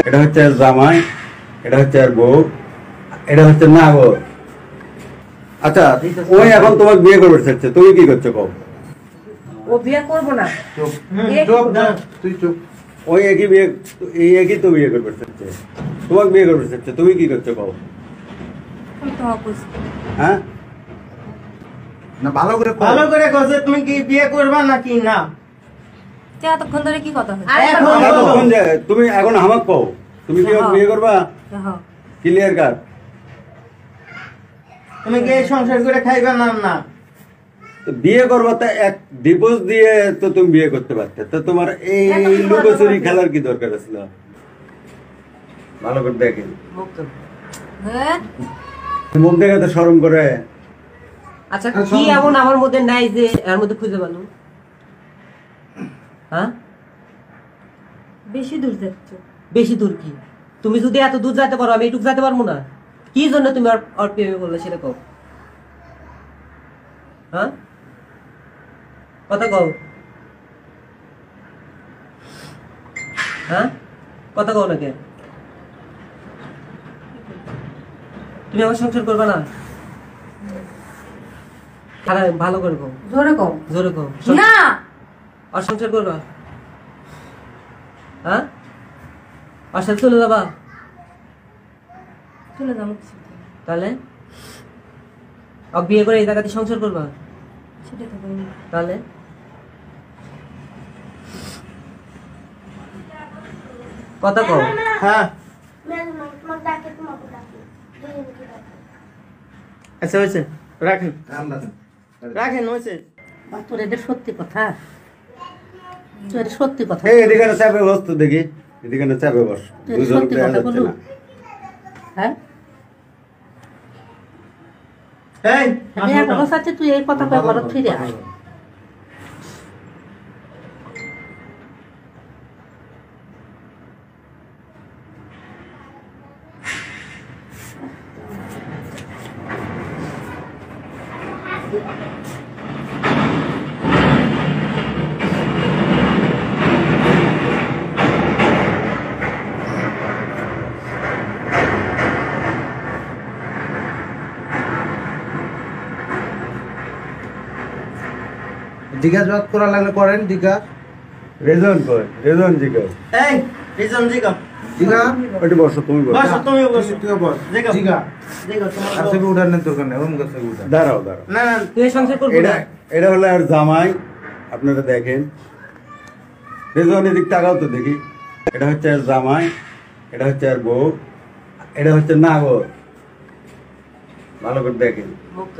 এটা হচ্ছে আর জামাই, এটা হচ্ছে আর বউ, এটা হচ্ছে নাগর। আচ্ছা, ওই এখন তোমাকে বিয়ে করবে চাচ্ছে, তুমি কি করছো কও? ও বিয়ে করবো না। চুপ না, তুই চুপ। ওই একই বিয়ে, এই একই তো বিয়ে করবে চাচ্ছে, তোমাকে বিয়ে করবে চাচ্ছে, তুমি কি করছো কও? হ্যাঁ, না ভালো করে ভালো করে কইছে তুমি কি বিয়ে করবা নাকি না? এতক্ষণ ধরে কি কথা হচ্ছে? তখন যে তুমি এখন আমাকে কও, তুমি কি ওকে বিয়ে করবা? Clear cut. তুমি কি এই সংসার করে খাইবা না? না বিয়ে করবা তা এক ডিভোর্স দিয়ে তো তুমি বিয়ে করতে পারতে, তো তোমার এই লুকোচুরি খেলার কি দরকার ছিল? ভালো করে দেখেন, মুখ দেখে তো শরম করে। আচ্ছা কি এমন আমার মধ্যে নাই যে এর মধ্যে খুঁজে পেলো? হ্যাঁ, বেশি দূর যাচ্ছ। বেশি দূর কি? তুমি যদি এত দূর যেতে পারো, আমি এটুকু যেতে পারবো না? কি জন্য তুমি ওর প্রেমে বললে সেটা কও। হ্যাঁ, কথা কও। হ্যাঁ, কথা কও নাকি? তুমি আমার সংসার করবে না? ভালো করে কও, জোরে কও। জোরে কও। না, আর সংসার করবা? হ্যাঁ, আর সাথে চলে যাবা? চলে যাবো। তাহলে বিয়ে করে এই জায়গাতে সংসার করবা? সেটা তো বলিনি। তাহলে কথা কও। হ্যাঁ আচ্ছা হয়েছে, রাখেন রাখেন, হয়েছে। তোর এটা সত্যি কথা, তোর এটা সত্যি কথা। এই এদিকে না চাপে বস তো দেখি, এদিকে না চাপে বস, তুই দুজন সত্যি দেয়া কথা যাচ্ছে বলু। না। হ্যাঁ, এই আমি এখনো চাচ্ছি তুই এই কথা কয়ে ঘরে ফিরে আয়। জিজ্ঞাসাবাদ করা লাগলে করেন, জিজ্ঞাসা রেজন কই, রেজন জিগা, এই রিজন জিগা জিজ্ঞা ওইটা বসো, তুমি বসো। বসো, তুমি বসো। তুইও বস, জিগা জিজ্ঞা জিগা তোমার আর থেকে উঠানের দরকার নেই, ওরম কাছে উঠা। দাঁড়াও দাঁড়াও, না না তুই এই সংসার করবি এটা না? এটা হলো আর জামাই, আপনারা দেখেন। রেজন এদিক তাকাও তো দেখি, এটা হচ্ছে আর জামাই, এটা হচ্ছে আর বউ, এটা হচ্ছে নাগর। ভালো করে দেখেন। মুক্ত।